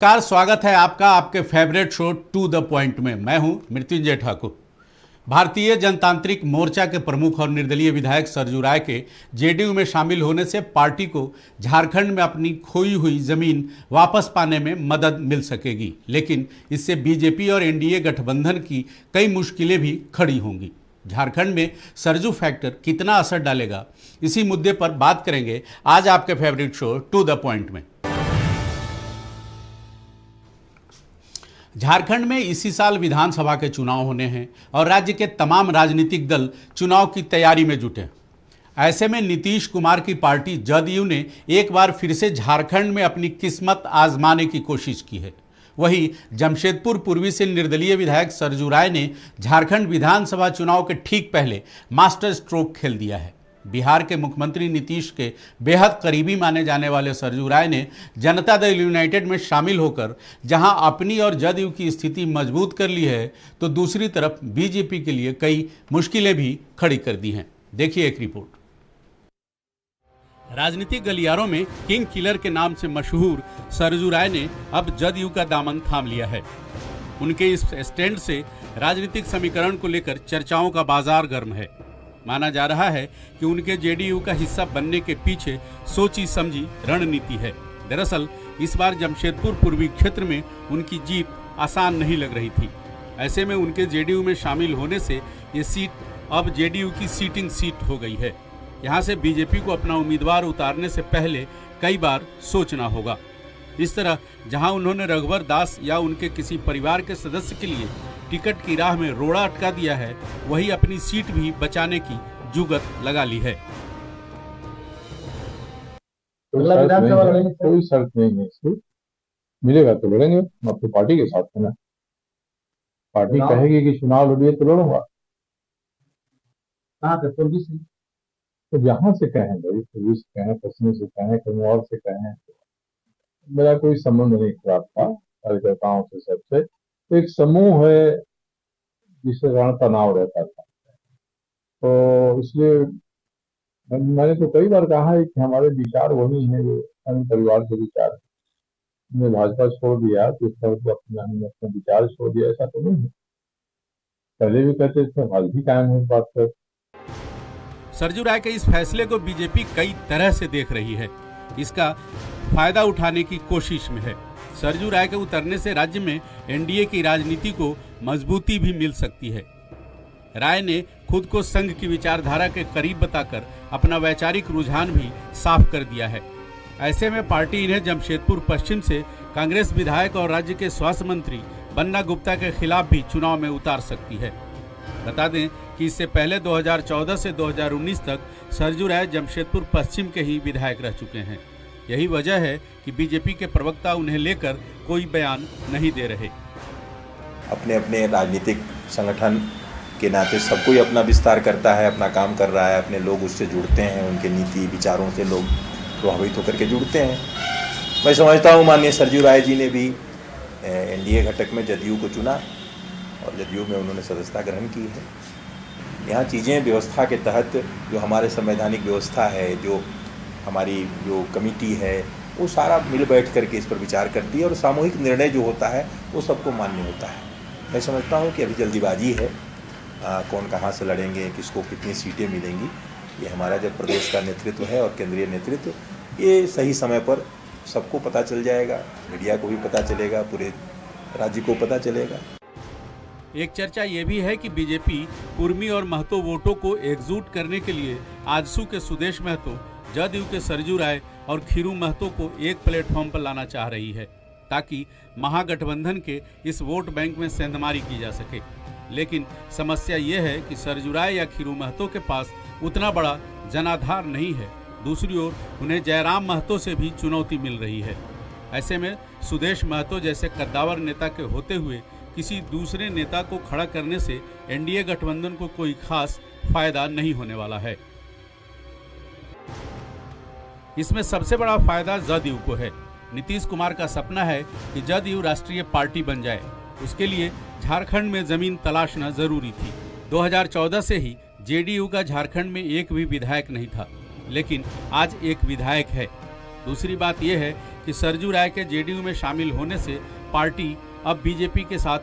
Car स्वागत है आपका आपके favourite show to the point में। मैं हूं मृत्युंजय ठाकुर। भारतीय जनतांत्रिक मोर्चा के प्रमुख और निर्दलीय विधायक सरजू राय के जेडीयू में शामिल होने से पार्टी को झारखंड में अपनी खोई हुई जमीन वापस पाने में मदद मिल सकेगी, लेकिन इससे बीजेपी और एनडीए गठबंधन की कई मुश्किलें भी खड़ी होंगी। झारखंड में सरजू फैक्टर कितना असर डालेगा, इसी मुद्दे पर बात करेंगे आज आपके favourite show to the point में। झारखंड में इसी साल विधानसभा के चुनाव होने हैं और राज्य के तमाम राजनीतिक दल चुनाव की तैयारी में जुटे हैं। ऐसे में नीतीश कुमार की पार्टी जदयू ने एक बार फिर से झारखंड में अपनी किस्मत आजमाने की कोशिश की है। वहीं जमशेदपुर पूर्वी से निर्दलीय विधायक सरजू राय ने झारखंड विधानसभा चुनाव के ठीक पहले मास्टर स्ट्रोक खेल दिया है। बिहार के मुख्यमंत्री नीतीश के बेहद करीबी माने जाने वाले सरजू राय ने जनता दल यूनाइटेड में शामिल होकर जहां अपनी और जदयू की स्थिति मजबूत कर ली है, तो दूसरी तरफ बीजेपी के लिए कई मुश्किलें भी खड़ी कर दी हैं। देखिए एक रिपोर्ट। राजनीतिक गलियारों में किंग किलर के नाम से मशहूर सरजू राय ने अब जदयू का दामन थाम लिया है। उनके इस स्टैंड से राजनीतिक समीकरण को लेकर चर्चाओं का बाजार गर्म है। माना जा रहा है कि उनके जेडीयू का हिस्सा बनने के पीछे सोची समझी रणनीति है। दरअसल इस बार जमशेदपुर पूर्वी क्षेत्र में उनकी जीत आसान नहीं लग रही थी। ऐसे में उनके जेडीयू में शामिल होने से ये सीट अब जेडीयू की सीटिंग सीट हो गई है। यहाँ से बीजेपी को अपना उम्मीदवार उतारने से पहले कई बार सोचना होगा। इस तरह जहां उन्होंने रघुवर दास या उनके किसी परिवार के सदस्य के लिए टिकट की राह में रोड़ा अटका दिया है, वही अपनी सीट भी बचाने की जुगत लगा ली है। कोई शर्त नहीं है इसकी, मिलेगा तो लड़ेंगे। हम अपनी पार्टी के साथ है ना। पार्टी कहेगी कि चुनाव लड़िए तो लड़ूंगा। तो जहां से कहें भाई, पूर्वी से कहें, पश्चिमी से कहें, कहीं और से कहें, मेरा कोई संबंध नहीं खराब था कार्यकर्ताओं से। सबसे तो एक समूह है जिससे रण तनाव रहता था, तो इसलिए मैंने तो कई बार कहा है कि हमारे विचार वही है जो संघ परिवार के विचार है। हमने भाजपा छोड़ दिया तो इस तरह से हमने अपने विचार छोड़ दिया, ऐसा तो नहीं है। पहले भी कहते थे, आज भी कायम है इस बात पर। सरजू राय के इस फैसले को बीजेपी कई तरह से देख रही है, इसका फायदा उठाने की कोशिश में है। सरजू राय के उतरने से राज्य में एनडीए की राजनीति को मजबूती भी मिल सकती है। राय ने खुद को संघ की विचारधारा के करीब बताकर अपना वैचारिक रुझान भी साफ कर दिया है। ऐसे में पार्टी इन्हें जमशेदपुर पश्चिम से कांग्रेस विधायक और राज्य के स्वास्थ्य मंत्री बन्ना गुप्ता के खिलाफ भी चुनाव में उतार सकती है। बता दें कि इससे पहले 2014 से 2019 तक सरजू राय जमशेदपुर पश्चिम के ही विधायक रह चुके हैं। यही वजह है कि बीजेपी के प्रवक्ता उन्हें लेकर कोई बयान नहीं दे रहे। अपने अपने राजनीतिक संगठन के नाते सब कोई अपना विस्तार करता है, अपना काम कर रहा है, अपने लोग उससे जुड़ते हैं, उनके नीति विचारों से लोग प्रभावित होकर के जुड़ते हैं। मैं समझता हूँ माननीय सरजू राय जी ने भी एनडीए घटक में जदयू को चुना और जदयू में उन्होंने सदस्यता ग्रहण की है। यहाँ चीज़ें व्यवस्था के तहत जो हमारे संवैधानिक व्यवस्था है, जो हमारी जो कमेटी है, वो सारा मिल बैठ करके इस पर विचार करती है और सामूहिक निर्णय जो होता है वो सबको मान्य होता है। मैं समझता हूँ कि अभी जल्दीबाजी है, कौन कहाँ से लड़ेंगे, किसको कितनी सीटें मिलेंगी, ये हमारा जब प्रदेश का नेतृत्व है और केंद्रीय नेतृत्व, ये सही समय पर सबको पता चल जाएगा, मीडिया को भी पता चलेगा, पूरे राज्य को पता चलेगा। एक चर्चा ये भी है कि बीजेपी कुर्मी और महतो वोटों को एकजुट करने के लिए आजसू के सुदेश महतो, जदयू के सरजू राय और खीरू महतो को एक प्लेटफॉर्म पर लाना चाह रही है, ताकि महागठबंधन के इस वोट बैंक में सेंधमारी की जा सके। लेकिन समस्या ये है कि सरजू राय या खीरू महतो के पास उतना बड़ा जनाधार नहीं है। दूसरी ओर उन्हें जयराम महतो से भी चुनौती मिल रही है। ऐसे में सुदेश महतो जैसे कद्दावर नेता के होते हुए किसी दूसरे नेता को खड़ा करने से एनडीए गठबंधन को कोई खास फायदा नहीं होने वाला है। इसमें सबसे बड़ा फायदा जदयू को है। नीतीश कुमार का सपना है कि जदयू राष्ट्रीय पार्टी बन जाए। उसके लिए झारखंड में जमीन तलाशना जरूरी थी। 2014 से ही जेडीयू का झारखंड में एक भी विधायक नहीं था, लेकिन आज एक विधायक है। दूसरी बात यह है कि सरजू राय के जेडीयू में शामिल होने से पार्टी अब बीजेपी के साथ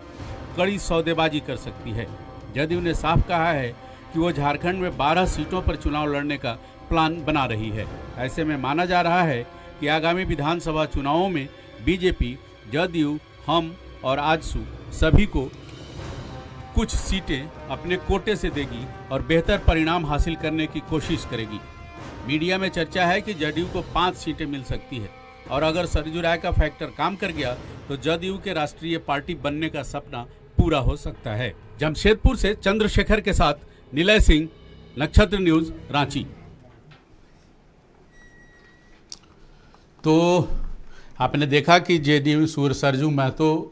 कड़ी सौदेबाजी कर सकती है। जदयू ने साफ कहा है कि वो झारखंड में 12 सीटों पर चुनाव लड़ने का प्लान बना रही है। ऐसे में माना जा रहा है कि आगामी विधानसभा चुनावों में बीजेपी, जदयू, हम और आजसू सभी को कुछ सीटें अपने कोटे से देगी और बेहतर परिणाम हासिल करने की कोशिश करेगी। मीडिया में चर्चा है कि जदयू को 5 सीटें मिल सकती है और अगर सरजू राय का फैक्टर काम कर गया तो जदयू के राष्ट्रीय पार्टी बनने का सपना पूरा हो सकता है। जमशेदपुर से चंद्रशेखर के साथ निलय सिंह, नक्षत्र न्यूज, रांची। तो आपने देखा कि जेडीयू सरजू महतो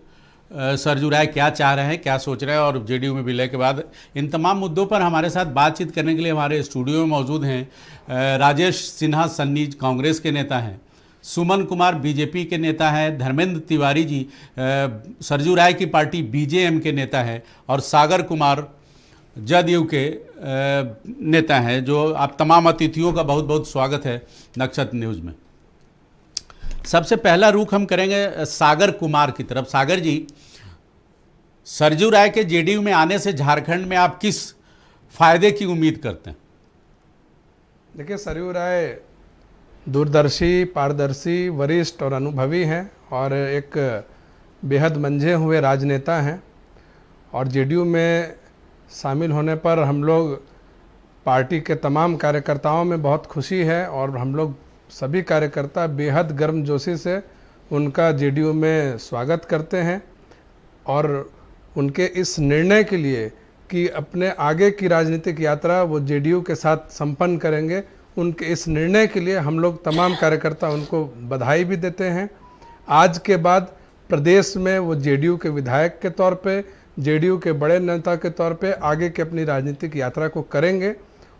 सरजू राय क्या चाह रहे हैं, क्या सोच रहे हैं, और जेडीयू में विलय के बाद इन तमाम मुद्दों पर हमारे साथ बातचीत करने के लिए हमारे स्टूडियो में मौजूद हैं राजेश सिन्हा सन्नी, कांग्रेस के नेता हैं, सुमन कुमार बीजेपी के नेता हैं, धर्मेंद्र तिवारी जी सरजू राय की पार्टी बीजेएम के नेता हैं, और सागर कुमार जदयू के नेता हैं। जो आप तमाम अतिथियों का बहुत बहुत स्वागत है नक्षत्र न्यूज़ में। सबसे पहला रुख हम करेंगे सागर कुमार की तरफ। सागर जी, सरजू राय के जेडीयू में आने से झारखंड में आप किस फायदे की उम्मीद करते हैं? देखिए, सरजू राय दूरदर्शी, पारदर्शी, वरिष्ठ और अनुभवी हैं और एक बेहद मंझे हुए राजनेता हैं, और जेडीयू में शामिल होने पर हम लोग पार्टी के तमाम कार्यकर्ताओं में बहुत खुशी है और हम लोग सभी कार्यकर्ता बेहद गर्मजोशी से उनका जेडीयू में स्वागत करते हैं और उनके इस निर्णय के लिए कि अपने आगे की राजनीतिक यात्रा वो जेडीयू के साथ संपन्न करेंगे, उनके इस निर्णय के लिए हम लोग तमाम कार्यकर्ता उनको बधाई भी देते हैं। आज के बाद प्रदेश में वो जेडीयू के विधायक के तौर पे, जेडीयू के बड़े नेता के तौर पे आगे की अपनी राजनीतिक यात्रा को करेंगे,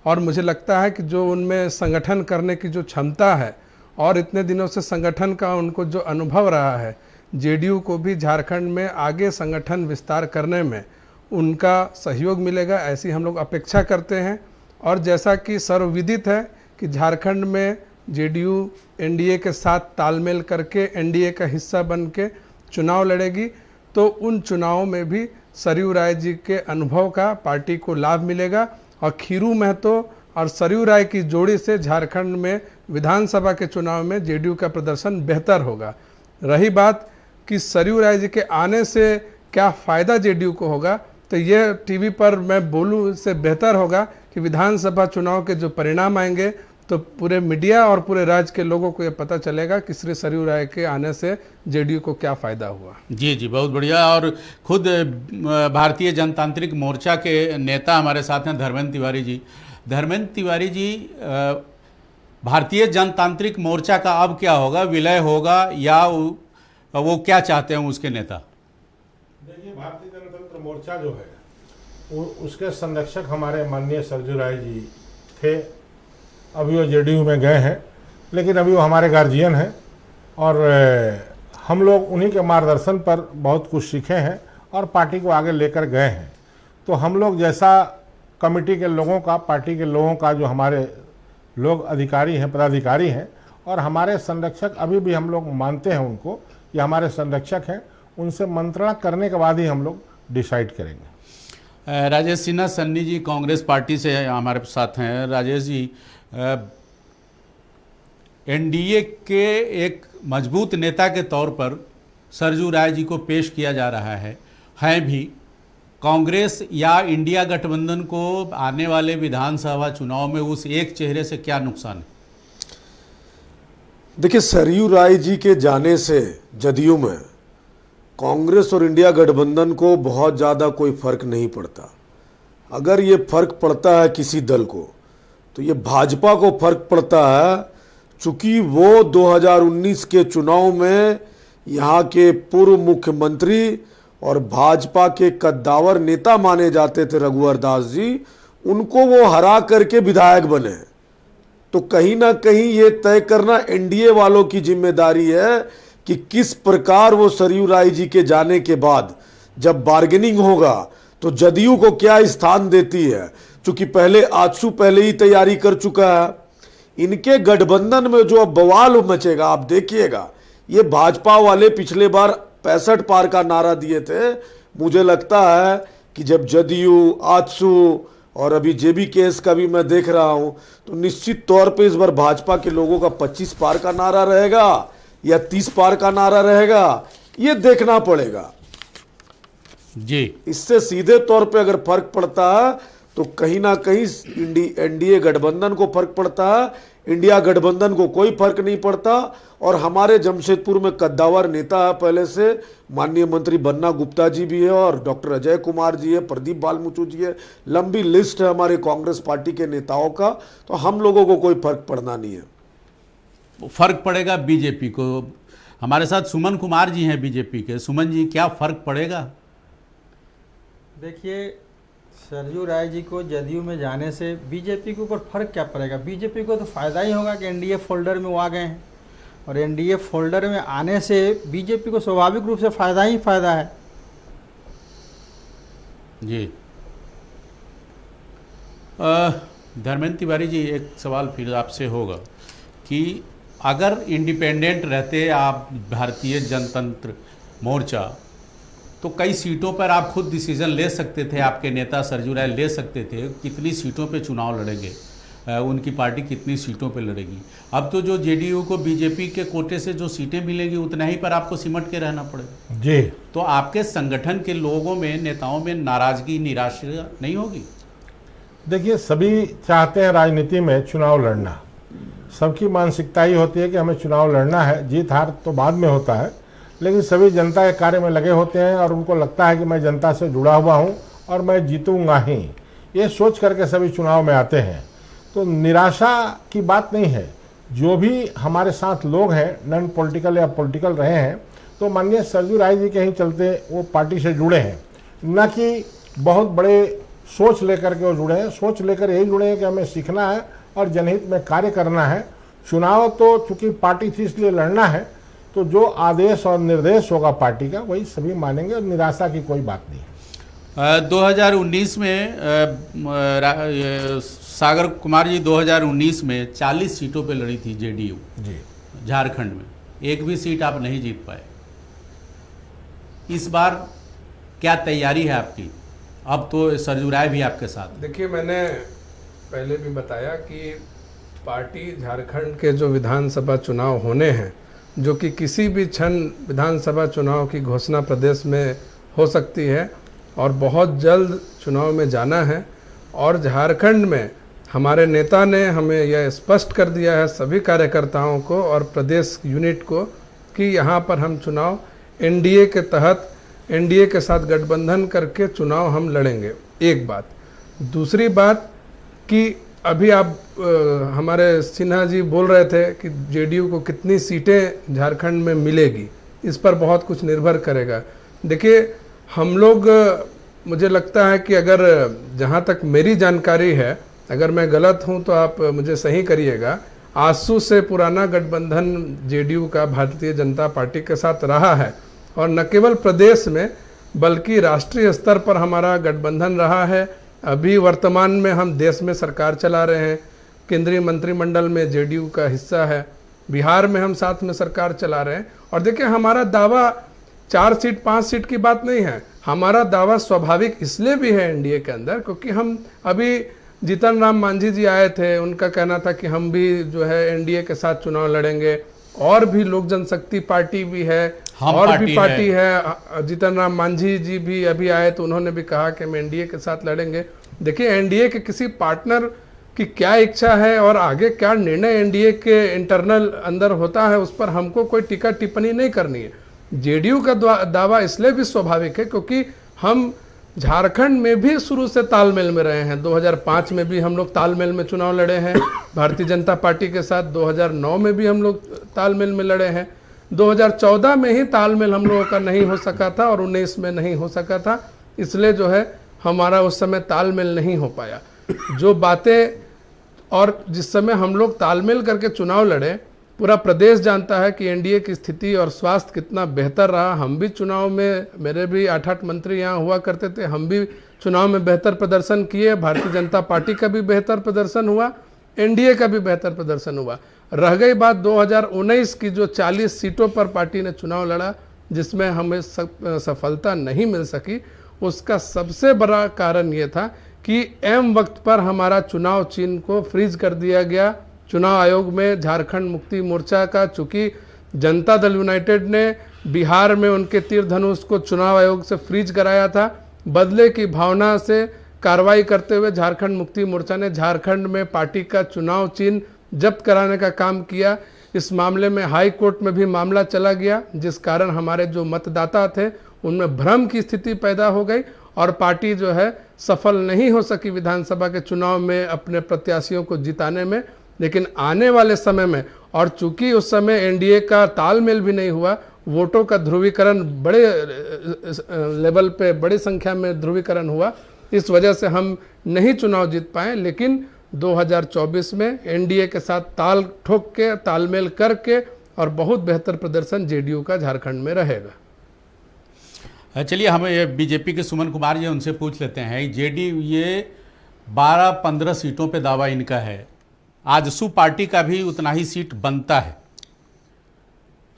और मुझे लगता है कि जो उनमें संगठन करने की जो क्षमता है और इतने दिनों से संगठन का उनको जो अनुभव रहा है, जेडीयू को भी झारखंड में आगे संगठन विस्तार करने में उनका सहयोग मिलेगा, ऐसी हम लोग अपेक्षा करते हैं। और जैसा कि सर्वविदित है कि झारखंड में जेडीयू एनडीए के साथ तालमेल करके एनडीए का हिस्सा बन के चुनाव लड़ेगी, तो उन चुनावों में भी सरयू राय जी के अनुभव का पार्टी को लाभ मिलेगा और खीरू महतो और सरयू राय की जोड़ी से झारखंड में विधानसभा के चुनाव में जेडीयू का प्रदर्शन बेहतर होगा। रही बात कि सरयू राय जी के आने से क्या फ़ायदा जेडीयू को होगा, तो ये टीवी पर मैं बोलूँ इससे बेहतर होगा कि विधानसभा चुनाव के जो परिणाम आएंगे तो पूरे मीडिया और पूरे राज्य के लोगों को ये पता चलेगा कि श्री सरयू राय के आने से जेडीयू को क्या फ़ायदा हुआ। जी जी, बहुत बढ़िया। और खुद भारतीय जनतांत्रिक मोर्चा के नेता हमारे साथ हैं धर्मेंद्र तिवारी जी। धर्मेंद्र तिवारी जी, भारतीय जनतांत्रिक मोर्चा का अब क्या होगा, विलय होगा या वो क्या चाहते हैं उसके नेता? देखिए, भारतीय जनतंत्र मोर्चा जो है उसके संरक्षक हमारे माननीय सरजू राय जी थे। अभी वो जेडीयू में गए हैं, लेकिन अभी वो हमारे गार्जियन हैं और हम लोग उन्हीं के मार्गदर्शन पर बहुत कुछ सीखे हैं और पार्टी को आगे लेकर गए हैं। तो हम लोग जैसा कमेटी के लोगों का, पार्टी के लोगों का, जो हमारे लोग अधिकारी हैं, पदाधिकारी हैं और हमारे संरक्षक, अभी भी हम लोग मानते हैं उनको, ये हमारे संरक्षक हैं। उनसे मंत्रणा करने के बाद ही हम लोग डिसाइड करेंगे। राजेश सिन्हा सन्नी जी कांग्रेस पार्टी से हमारे साथ हैं। राजेश जी, एनडीए के एक मजबूत नेता के तौर पर सरजू राय जी को पेश किया जा रहा है भी। कांग्रेस या इंडिया गठबंधन को आने वाले विधानसभा चुनाव में उस एक चेहरे से क्या नुकसान है? देखिए, सरयू राय जी के जाने से जदयू में कांग्रेस और इंडिया गठबंधन को बहुत ज़्यादा कोई फर्क नहीं पड़ता। अगर ये फर्क पड़ता है किसी दल को तो ये भाजपा को फर्क पड़ता है, चूंकि वो 2019 के चुनाव में यहाँ के पूर्व मुख्यमंत्री और भाजपा के कद्दावर नेता माने जाते थे रघुवर दास जी, उनको वो हरा करके विधायक बने। तो कहीं ना कहीं ये तय करना एनडीए वालों की जिम्मेदारी है कि किस प्रकार वो सरयू राय जी के जाने के बाद जब बार्गेनिंग होगा तो जदयू को क्या स्थान देती है। चूंकि पहले आजसू पहले ही तैयारी कर चुका है, इनके गठबंधन में जो अब बवाल मचेगा आप देखिएगा, ये भाजपा वाले पिछले बार 65 पार का नारा दिए थे। मुझे लगता है कि जब जदयू, आजसू और अभी जेबी केस का भी मैं देख रहा हूं, तो निश्चित तौर पे इस बार भाजपा के लोगों का 25 पार का नारा रहेगा या 30 पार का नारा रहेगा, ये देखना पड़ेगा जी। इससे सीधे तौर पे अगर फर्क पड़ता है तो कहीं ना कहीं एनडीए गठबंधन को फर्क पड़ता है, इंडिया गठबंधन को कोई फर्क नहीं पड़ता। और हमारे जमशेदपुर में कद्दावर नेता है पहले से, माननीय मंत्री बन्ना गुप्ता जी भी है और डॉक्टर अजय कुमार जी है, प्रदीप बालमुचु जी है, लंबी लिस्ट है हमारे कांग्रेस पार्टी के नेताओं का। तो हम लोगों को कोई फर्क पड़ना नहीं है। फर्क पड़ेगा बीजेपी को। हमारे साथ सुमन कुमार जी हैं बीजेपी के। सुमन जी, क्या फर्क पड़ेगा? देखिए, सरजू राय जी को जदयू में जाने से बीजेपी के ऊपर फर्क क्या पड़ेगा? बीजेपी को तो फ़ायदा ही होगा कि एनडीए फोल्डर में वो आ गए हैं, और एनडीए फोल्डर में आने से बीजेपी को स्वाभाविक रूप से फ़ायदा ही फ़ायदा है। जी। धर्मेंद्र तिवारी जी, एक सवाल फिर आपसे होगा कि अगर इंडिपेंडेंट रहते आप भारतीय जनतंत्र मोर्चा, तो कई सीटों पर आप खुद डिसीजन ले सकते थे, आपके नेता सरजू राय ले सकते थे कितनी सीटों पे चुनाव लड़ेंगे, उनकी पार्टी कितनी सीटों पे लड़ेगी। अब तो जो जेडीयू को बीजेपी के कोटे से जो सीटें मिलेंगी उतना ही पर आपको सिमट के रहना पड़ेगा जी। तो आपके संगठन के लोगों में, नेताओं में नाराजगी, निराशा नहीं होगी? देखिए, सभी चाहते हैं राजनीति में चुनाव लड़ना, सबकी मानसिकता ही होती है कि हमें चुनाव लड़ना है, जीत हार तो बाद में होता है, लेकिन सभी जनता के कार्य में लगे होते हैं और उनको लगता है कि मैं जनता से जुड़ा हुआ हूं और मैं जीतूंगा ही, ये सोच करके सभी चुनाव में आते हैं। तो निराशा की बात नहीं है। जो भी हमारे साथ लोग हैं, नॉन पॉलिटिकल या पॉलिटिकल रहे हैं, तो माननीय सरजू राय जी के ही चलते वो पार्टी से जुड़े हैं, न कि बहुत बड़े सोच लेकर के वो जुड़े हैं। सोच लेकर यही जुड़े हैं कि हमें सीखना है और जनहित में कार्य करना है। चुनाव तो चूंकि पार्टी थी इसलिए लड़ना है, तो जो आदेश और निर्देश होगा पार्टी का वही सभी मानेंगे और निराशा की कोई बात नहीं। 2019 में सागर कुमार जी 2019 में 40 सीटों पे लड़ी थी जेडीयू जी झारखंड में, एक भी सीट आप नहीं जीत पाए। इस बार क्या तैयारी है आपकी? अब तो सरजू राय भी आपके साथ। देखिए, मैंने पहले भी बताया कि पार्टी झारखंड के जो विधानसभा चुनाव होने हैं, जो कि किसी भी क्षण विधानसभा चुनाव की घोषणा प्रदेश में हो सकती है और बहुत जल्द चुनाव में जाना है। और झारखंड में हमारे नेता ने हमें यह स्पष्ट कर दिया है सभी कार्यकर्ताओं को और प्रदेश यूनिट को कि यहाँ पर हम चुनाव एनडीए के तहत, एनडीए के साथ गठबंधन करके चुनाव हम लड़ेंगे। एक बात। दूसरी बात कि अभी आप हमारे सिन्हा जी बोल रहे थे कि जेडीयू को कितनी सीटें झारखंड में मिलेगी, इस पर बहुत कुछ निर्भर करेगा। देखिए, हम लोग, मुझे लगता है कि अगर जहाँ तक मेरी जानकारी है, अगर मैं गलत हूँ तो आप मुझे सही करिएगा, आजसू से पुराना गठबंधन जेडीयू का भारतीय जनता पार्टी के साथ रहा है और न केवल प्रदेश में बल्कि राष्ट्रीय स्तर पर हमारा गठबंधन रहा है। अभी वर्तमान में हम देश में सरकार चला रहे हैं, केंद्रीय मंत्रिमंडल में जेडीयू का हिस्सा है, बिहार में हम साथ में सरकार चला रहे हैं। और देखिए, हमारा दावा 4 सीट 5 सीट की बात नहीं है, हमारा दावा स्वाभाविक इसलिए भी है एनडीए के अंदर क्योंकि हम अभी जीतन राम मांझी जी आए थे, उनका कहना था कि हम भी जो है एनडीए के साथ चुनाव लड़ेंगे, और भी लोक जनशक्ति पार्टी भी है और भी पार्टी है। जीतन राम मांझी जी भी अभी आए तो उन्होंने भी कहा कि हम एनडीए के साथ लड़ेंगे। देखिए, एनडीए के किसी पार्टनर की क्या इच्छा है और आगे क्या निर्णय एनडीए के इंटरनल अंदर होता है, उस पर हमको कोई टीका टिप्पणी नहीं करनी है। जेडीयू का दावा इसलिए भी स्वाभाविक है क्योंकि हम झारखंड में भी शुरू से तालमेल में रहे हैं। 2005 में भी हम लोग तालमेल में चुनाव लड़े हैं भारतीय जनता पार्टी के साथ, 2009 में भी हम लोग तालमेल में लड़े हैं, 2014 में ही तालमेल हम लोगों का नहीं हो सका था और 19 में नहीं हो सका था, इसलिए जो है हमारा उस समय तालमेल नहीं हो पाया। जो बातें और जिस समय हम लोग तालमेल करके चुनाव लड़े, पूरा प्रदेश जानता है कि एनडीए की स्थिति और स्वास्थ्य कितना बेहतर रहा। हम भी चुनाव में, मेरे भी 8-8 मंत्री यहाँ हुआ करते थे, हम भी चुनाव में बेहतर प्रदर्शन किए, भारतीय जनता पार्टी का भी बेहतर प्रदर्शन हुआ, एनडीए का भी बेहतर प्रदर्शन हुआ। रह गई बात 2019 की, जो 40 सीटों पर पार्टी ने चुनाव लड़ा जिसमें हमें सफलता नहीं मिल सकी, उसका सबसे बड़ा कारण ये था कि एम वक्त पर हमारा चुनाव चिन्ह को फ्रीज कर दिया गया। चुनाव आयोग में झारखंड मुक्ति मोर्चा का, चूंकि जनता दल यूनाइटेड ने बिहार में उनके तीर धनुष को चुनाव आयोग से फ्रीज कराया था, बदले की भावना से कार्रवाई करते हुए झारखंड मुक्ति मोर्चा ने झारखंड में पार्टी का चुनाव चिन्ह जब्त कराने का काम किया। इस मामले में हाई कोर्ट में भी मामला चला गया, जिस कारण हमारे जो मतदाता थे उनमें भ्रम की स्थिति पैदा हो गई और पार्टी जो है सफल नहीं हो सकी विधानसभा के चुनाव में अपने प्रत्याशियों को जिताने में। लेकिन आने वाले समय में, और चूंकि उस समय एनडीए का तालमेल भी नहीं हुआ, वोटों का ध्रुवीकरण बड़े लेवल पे बड़ी संख्या में ध्रुवीकरण हुआ, इस वजह से हम नहीं चुनाव जीत पाए। लेकिन 2024 में एनडीए के साथ ताल ठोक के, तालमेल करके और बहुत बेहतर प्रदर्शन जेडीयू का झारखंड में रहेगा। चलिए हम बीजेपी के सुमन कुमार जी उनसे पूछ लेते हैं। जेडीयू ये 12-15 सीटों पे दावा इनका है, आजसू पार्टी का भी उतना ही सीट बनता है,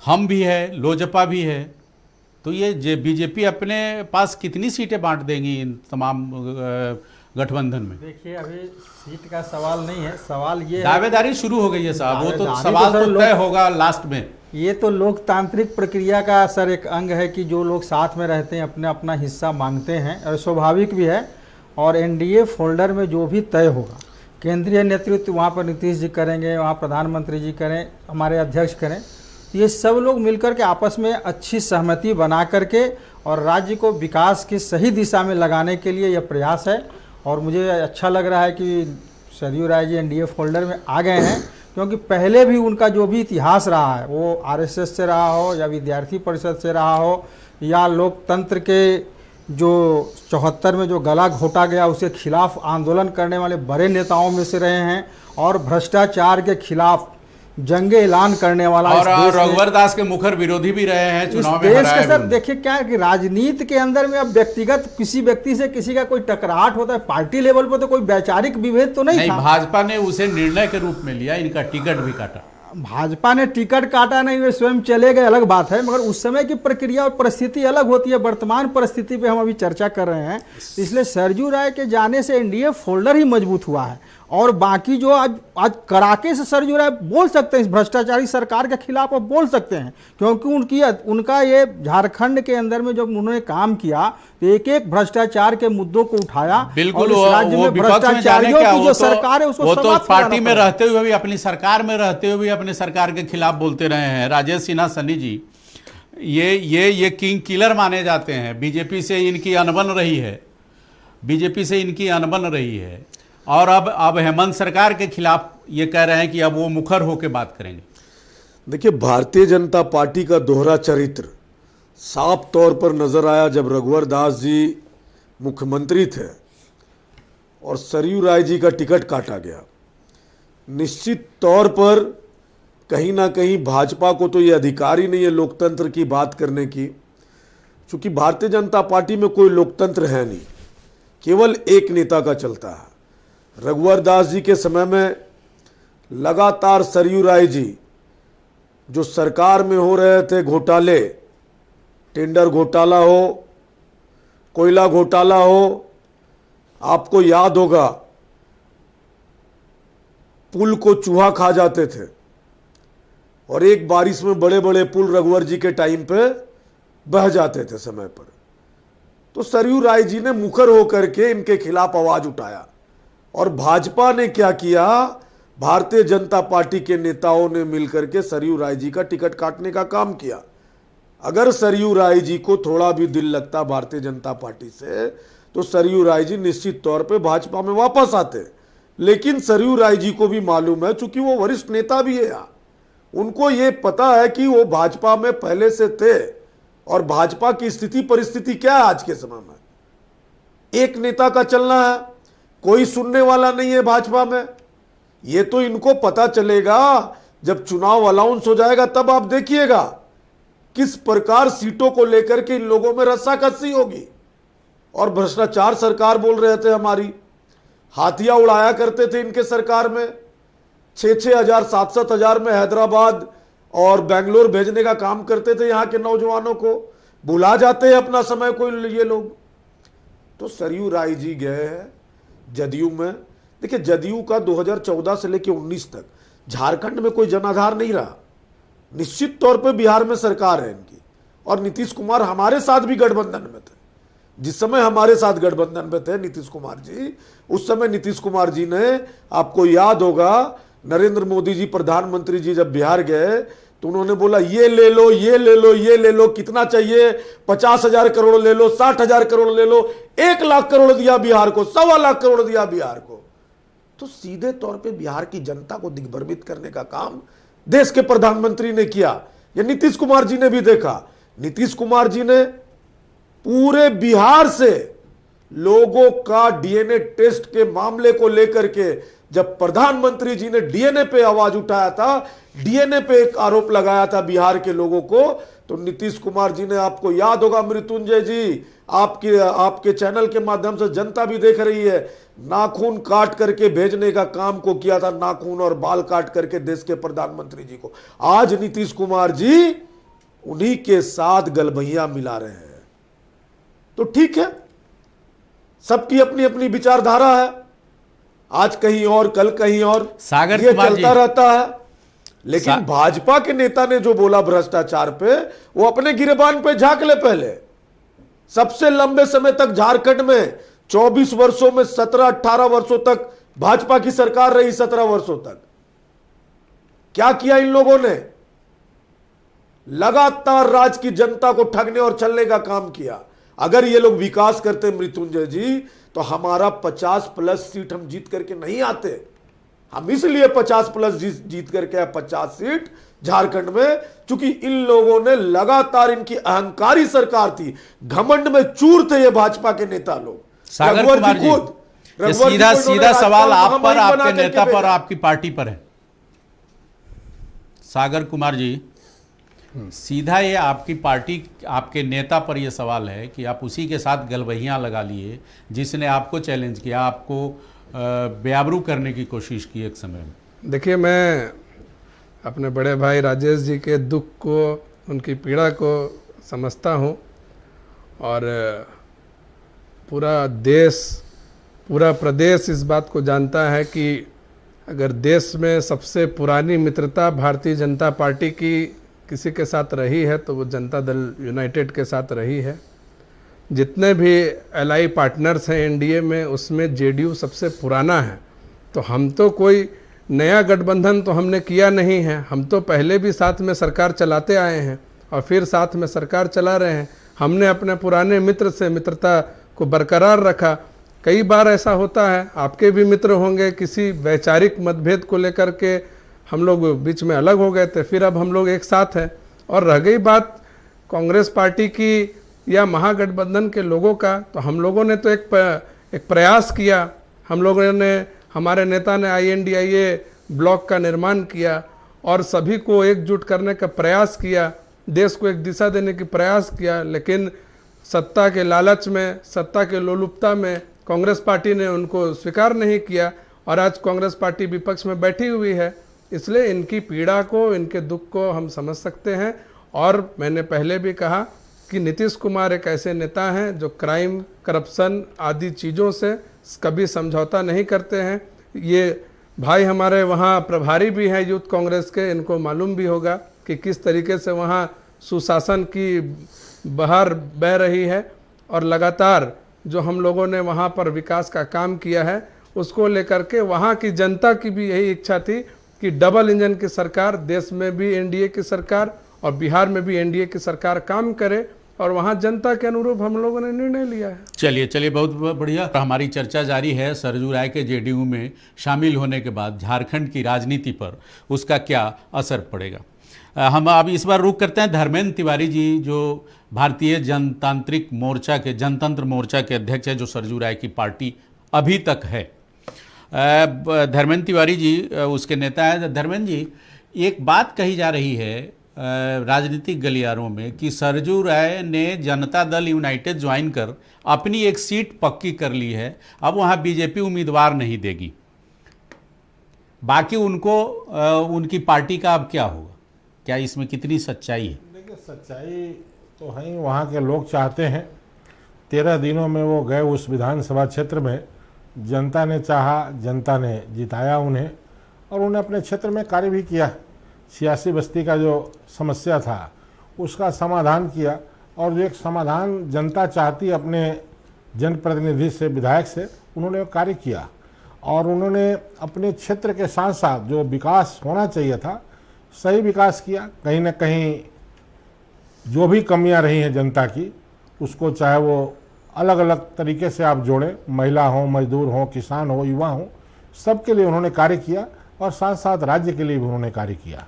हम भी है, लोजपा भी है, तो ये बीजेपी अपने पास कितनी सीटें बांट देंगी इन तमाम गठबंधन में? देखिए, अभी सीट का सवाल नहीं है, सवाल ये दावेदारी शुरू हो गई है साहब, वो तो सवाल तो तय होगा लास्ट में। ये तो लोकतांत्रिक प्रक्रिया का सर एक अंग है कि जो लोग साथ में रहते हैं अपने अपना हिस्सा मांगते हैं, और स्वाभाविक भी है। और एनडीए फोल्डर में जो भी तय होगा, केंद्रीय नेतृत्व वहाँ पर नीतीश जी करेंगे, वहाँ प्रधानमंत्री जी करें, हमारे अध्यक्ष करें, तो ये सब लोग मिलकर के आपस में अच्छी सहमति बना करके और राज्य को विकास की सही दिशा में लगाने के लिए यह प्रयास है। और मुझे अच्छा लग रहा है कि सरयू राय जी एनडीए फोल्डर में आ गए हैं, क्योंकि पहले भी उनका जो भी इतिहास रहा है, वो आरएसएस से रहा हो या विद्यार्थी परिषद से रहा हो या लोकतंत्र के जो 74 में जो गला घोटा गया उसके खिलाफ आंदोलन करने वाले बड़े नेताओं में से रहे हैं, और भ्रष्टाचार के खिलाफ जंग ऐलान करने वाला और रघुवर दास के मुखर विरोधी भी रहे हैं चुनाव में। देश के सर देखिए क्या है कि राजनीति के अंदर में अब व्यक्तिगत किसी व्यक्ति से किसी का कोई टकराहट होता है, पार्टी लेवल पर तो कोई वैचारिक विभेद तो नहीं था। भाजपा ने उसे निर्णय के रूप में लिया, इनका टिकट भी काटा। भाजपा ने टिकट काटा नहीं, वे स्वयं चले गए, अलग बात है, मगर उस समय की प्रक्रिया और परिस्थिति अलग होती है। वर्तमान परिस्थिति पे हम अभी चर्चा कर रहे हैं, इसलिए सरयू राय के जाने से एनडीए फोल्डर ही मजबूत हुआ है। और बाकी जो आज कड़ाके से सरयू राय बोल सकते हैं इस भ्रष्टाचारी सरकार के खिलाफ, अब बोल सकते हैं, क्योंकि उनका ये झारखंड के अंदर में जब उन्होंने काम किया तो एक एक भ्रष्टाचार के मुद्दों को उठाया। बिल्कुल, वो भ्रष्टाचारियों की जो सरकार है उसको तो पार्टी में रहते हुए भी, अपनी सरकार में रहते हुए भी अपने सरकार के खिलाफ बोलते रहे हैं। राजेश सिन्हा सन्नी जी ये किंग किलर माने जाते हैं। बीजेपी से इनकी अनबन रही है, बीजेपी से इनकी अनबन रही है, और अब हेमंत सरकार के खिलाफ ये कह रहे हैं कि अब वो मुखर होकर बात करेंगे। देखिए, भारतीय जनता पार्टी का दोहरा चरित्र साफ तौर पर नजर आया जब रघुवर दास जी मुख्यमंत्री थे और सरयू राय जी का टिकट काटा गया। निश्चित तौर पर कहीं ना कहीं भाजपा को तो ये अधिकार ही नहीं है लोकतंत्र की बात करने की, क्योंकि भारतीय जनता पार्टी में कोई लोकतंत्र है नहीं, केवल एक नेता का चलता है। रघुवर दास जी के समय में लगातार सरयू राय जी जो सरकार में हो रहे थे घोटाले, टेंडर घोटाला हो, कोयला घोटाला हो, आपको याद होगा पुल को चूहा खा जाते थे, और एक बारिश में बड़े बड़े पुल रघुवर जी के टाइम पे बह जाते थे समय पर। तो सरयू राय जी ने मुखर होकर के इनके खिलाफ आवाज उठाया, और भाजपा ने क्या किया, भारतीय जनता पार्टी के नेताओं ने मिलकर के सरयू राय जी का टिकट काटने का काम किया। अगर सरयू राय जी को थोड़ा भी दिल लगता भारतीय जनता पार्टी से, तो सरयू राय जी निश्चित तौर पे भाजपा में वापस आते। लेकिन सरयू राय जी को भी मालूम है, चूंकि वो वरिष्ठ नेता भी है, उनको ये पता है कि वो भाजपा में पहले से थे और भाजपा की स्थिति परिस्थिति क्या है आज के समय में। एक नेता का चलना है, कोई सुनने वाला नहीं है भाजपा में। ये तो इनको पता चलेगा जब चुनाव अनाउंस हो जाएगा, तब आप देखिएगा किस प्रकार सीटों को लेकर के इन लोगों में रस्साकसी होगी। और भ्रष्टाचार सरकार बोल रहे थे हमारी, हाथिया उड़ाया करते थे इनके सरकार में, 6-6 हजार 7-7 हजार में हैदराबाद और बेंगलोर भेजने का काम करते थे यहाँ के नौजवानों को, बुला जाते हैं अपना समय कोई ये लोग। तो सरयू राय जी गए हैं जदयू में। देखिए जदयू का 2014 से लेकर 19 तक झारखंड में कोई जनाधार नहीं रहा। निश्चित तौर पे बिहार में सरकार है इनकी, और नीतीश कुमार हमारे साथ भी गठबंधन में थे। जिस समय हमारे साथ गठबंधन में थे नीतीश कुमार जी, उस समय नीतीश कुमार जी ने, आपको याद होगा, नरेंद्र मोदी जी प्रधानमंत्री जी जब बिहार गए तो उन्होंने बोला ये ले लो, ये ले लो, ये ले लो, कितना चाहिए, 50,000 करोड़ ले लो, 60,000 करोड़ ले लो, 1 लाख करोड़ दिया बिहार को, 1.25 लाख करोड़ दिया बिहार को। तो सीधे तौर पे बिहार की जनता को दिग्भ्रमित करने का काम देश के प्रधानमंत्री ने किया। ये नीतीश कुमार जी ने भी देखा। नीतीश कुमार जी ने पूरे बिहार से लोगों का डीएनए टेस्ट के मामले को लेकर के, जब प्रधानमंत्री जी ने डीएनए पे आवाज उठाया था, डीएनए पे एक आरोप लगाया था बिहार के लोगों को, तो नीतीश कुमार जी ने, आपको याद होगा मृत्युंजय जी, आपके चैनल के माध्यम से जनता भी देख रही है, नाखून काट करके भेजने का काम को किया था, नाखून और बाल काट करके देश के प्रधानमंत्री जी को। आज नीतीश कुमार जी उन्हीं के साथ गलबैया मिला रहे हैं। तो ठीक है, सबकी अपनी अपनी विचारधारा है, आज कहीं और कल कहीं और, सागर ये चलता रहता है। लेकिन भाजपा के नेता ने जो बोला भ्रष्टाचार पे, वो अपने गिरेबान पे झांक ले। पहले सबसे लंबे समय तक झारखंड में 24 वर्षों में 17-18 वर्षों तक भाजपा की सरकार रही, 17 वर्षों तक क्या किया इन लोगों ने? लगातार राज्य की जनता को ठगने और छलने का काम किया। अगर ये लोग विकास करते मृत्युंजय जी, तो हमारा 50+ सीट हम जीत करके नहीं आते। हम इसलिए 50+ जीत करके आए 50 सीट झारखंड में, क्योंकि इन लोगों ने लगातार, इनकी अहंकारी सरकार थी, घमंड में चूर थे ये भाजपा के नेता लोग। सागर कुमार जी, सीधा सवाल आप पर, आपके नेता पर, आपकी पार्टी पर है। सागर कुमार जी, सीधा ये आपकी पार्टी, आपके नेता पर यह सवाल है कि आप उसी के साथ गलबहियां लगा लिए जिसने आपको चैलेंज किया, आपको बेआबरू करने की कोशिश की एक समय में। देखिए, मैं अपने बड़े भाई राजेश जी के दुख को, उनकी पीड़ा को समझता हूँ, और पूरा देश, पूरा प्रदेश इस बात को जानता है कि अगर देश में सबसे पुरानी मित्रता भारतीय जनता पार्टी की किसी के साथ रही है तो वो जनता दल यूनाइटेड के साथ रही है। जितने भी एलआई पार्टनर्स हैं एनडीए में, उसमें जेडीयू सबसे पुराना है। तो हम तो कोई नया गठबंधन तो हमने किया नहीं है, हम तो पहले भी साथ में सरकार चलाते आए हैं और फिर साथ में सरकार चला रहे हैं। हमने अपने पुराने मित्र से मित्रता को बरकरार रखा। कई बार ऐसा होता है, आपके भी मित्र होंगे, किसी वैचारिक मतभेद को लेकर के हम लोग बीच में अलग हो गए थे, फिर अब हम लोग एक साथ हैं। और रह गई बात कांग्रेस पार्टी की या महागठबंधन के लोगों का, तो हम लोगों ने तो एक प्रयास किया। हम लोगों ने, हमारे नेता ने INDIA ब्लॉक का निर्माण किया और सभी को एकजुट करने का प्रयास किया, देश को एक दिशा देने की प्रयास किया। लेकिन सत्ता के लालच में, सत्ता के लोलुपता में कांग्रेस पार्टी ने उनको स्वीकार नहीं किया और आज कांग्रेस पार्टी विपक्ष में बैठी हुई है। इसलिए इनकी पीड़ा को, इनके दुख को हम समझ सकते हैं। और मैंने पहले भी कहा कि नीतीश कुमार एक ऐसे नेता हैं जो क्राइम, करप्शन आदि चीज़ों से कभी समझौता नहीं करते हैं। ये भाई हमारे वहाँ प्रभारी भी हैं यूथ कांग्रेस के, इनको मालूम भी होगा कि किस तरीके से वहाँ सुशासन की बहार बह रही है। और लगातार जो हम लोगों ने वहाँ पर विकास का काम किया है, उसको लेकर के वहाँ की जनता की भी यही इच्छा थी कि डबल इंजन की सरकार, देश में भी एनडीए की सरकार और बिहार में भी एनडीए की सरकार काम करे, और वहाँ जनता के अनुरूप हम लोगों ने निर्णय लिया है। चलिए बहुत बढ़िया। हमारी चर्चा जारी है सरजू राय के जेडीयू में शामिल होने के बाद झारखंड की राजनीति पर उसका क्या असर पड़ेगा। हम अब इस बार रुक करते हैं धर्मेंद्र तिवारी जी, जो भारतीय जनतांत्रिक मोर्चा के, जनतंत्र मोर्चा के अध्यक्ष है, जो सरजू राय की पार्टी अभी तक है। धर्मेंद्र तिवारी जी उसके नेता है। धर्मेंद्र जी, एक बात कही जा रही है राजनीतिक गलियारों में कि सरजू राय ने जनता दल यूनाइटेड ज्वाइन कर अपनी एक सीट पक्की कर ली है, अब वहाँ बीजेपी उम्मीदवार नहीं देगी। बाकी उनको उनकी पार्टी का अब क्या होगा, क्या इसमें कितनी सच्चाई है? देखिए सच्चाई तो है ही, वहाँ के लोग चाहते हैं। 13 दिनों में वो गए उस विधानसभा क्षेत्र में, जनता ने चाहा, जनता ने जिताया उन्हें और उन्हें अपने क्षेत्र में कार्य भी किया। 86 बस्ती का जो समस्या था उसका समाधान किया और जो एक समाधान जनता चाहती अपने जनप्रतिनिधि से, विधायक से, उन्होंने कार्य किया और उन्होंने अपने क्षेत्र के साथ साथ जो विकास होना चाहिए था सही विकास किया। कहीं ना कहीं जो भी कमियां रही हैं जनता की, उसको चाहे वो अलग अलग तरीके से आप जोड़ें, महिला हो, मजदूर हो, किसान हो, युवा हो, सबके लिए उन्होंने कार्य किया और साथ साथ राज्य के लिए भी उन्होंने कार्य किया।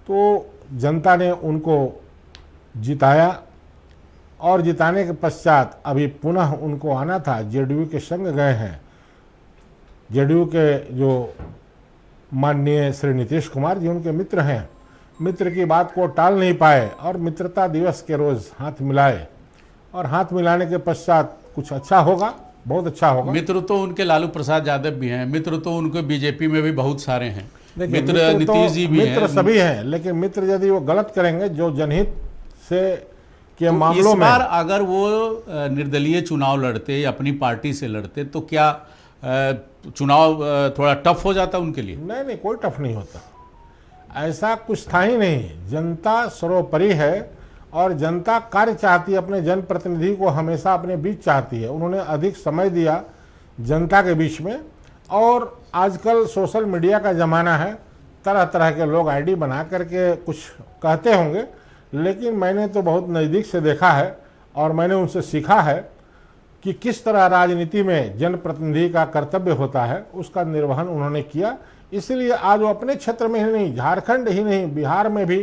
तो जनता ने उनको जिताया और जिताने के पश्चात अभी पुनः उनको आना था। जेडीयू के संग गए हैं। जेडीयू के जो माननीय श्री नीतीश कुमार जी उनके मित्र हैं, मित्र की बात को टाल नहीं पाए और मित्रता दिवस के रोज हाथ मिलाए और हाथ मिलाने के पश्चात कुछ अच्छा होगा, बहुत अच्छा होगा। मित्र तो उनके लालू प्रसाद यादव भी हैं, मित्र तो उनके बीजेपी में भी बहुत सारे हैं, मित्र तो नीतीश जी भी हैं, मित्र सभी हैं, लेकिन मित्र यदि वो गलत करेंगे जो जनहित से के तो मामलों इस में, बार अगर वो निर्दलीय चुनाव लड़ते, अपनी पार्टी से लड़ते, तो क्या चुनाव थोड़ा टफ हो जाता उनके लिए? नहीं, कोई टफ नहीं होता, ऐसा कुछ था ही नहीं। जनता सर्वोपरि है और जनता कार्य चाहती है, अपने जनप्रतिनिधि को हमेशा अपने बीच चाहती है। उन्होंने अधिक समय दिया जनता के बीच में और आजकल सोशल मीडिया का ज़माना है, तरह तरह के लोग आईडी बना करके कुछ कहते होंगे, लेकिन मैंने तो बहुत नज़दीक से देखा है और मैंने उनसे सीखा है कि किस तरह राजनीति में जनप्रतिनिधि का कर्तव्य होता है, उसका निर्वहन उन्होंने किया। इसलिए आज वो अपने क्षेत्र में ही नहीं, झारखंड ही नहीं, बिहार में भी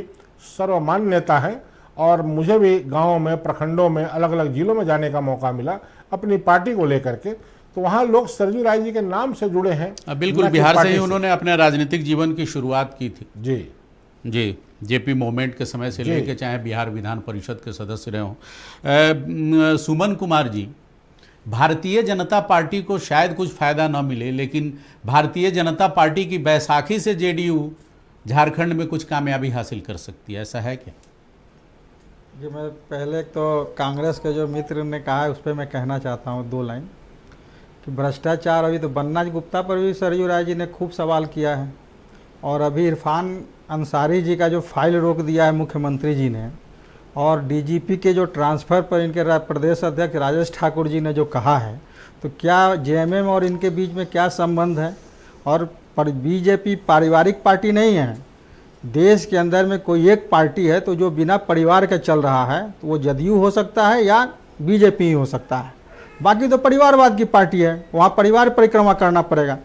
सर्वमान्य नेता हैं और मुझे भी गाँव में, प्रखंडों में, अलग अलग जिलों में जाने का मौका मिला अपनी पार्टी को लेकर के, तो वहाँ लोग सरजू राय जी के नाम से जुड़े हैं। बिल्कुल, बिहार से ही उन्होंने अपने राजनीतिक जीवन की शुरुआत की थी। जी, जेपी मूवमेंट के समय से लेकर चाहे बिहार विधान परिषद के सदस्य रहे हों। सुमन कुमार जी, भारतीय जनता पार्टी को शायद कुछ फायदा न मिले, लेकिन भारतीय जनता पार्टी की बैसाखी से जेडीयू झारखंड में कुछ कामयाबी हासिल कर सकती है, ऐसा है क्या? जी, मैं पहले तो कांग्रेस के जो मित्र ने कहा है उस पर मैं कहना चाहता हूँ 2 लाइन कि भ्रष्टाचार, अभी तो बन्ना गुप्ता पर भी सरयू राय जी ने खूब सवाल किया है और अभी इरफान अंसारी जी का जो फाइल रोक दिया है मुख्यमंत्री जी ने, और डीजीपी के जो ट्रांसफ़र पर इनके प्रदेश अध्यक्ष राजेश ठाकुर जी ने जो कहा है, तो क्या जेएमएम और इनके बीच में क्या संबंध है? और बीजेपी पारिवारिक पार्टी नहीं है, देश के अंदर में कोई एक पार्टी है तो जो बिना परिवार के चल रहा है तो वो जदयू हो सकता है या बीजेपी ही हो सकता है, बाकी तो परिवारवाद की पार्टी है, वहाँ परिवार परिक्रमा करना पड़ेगा।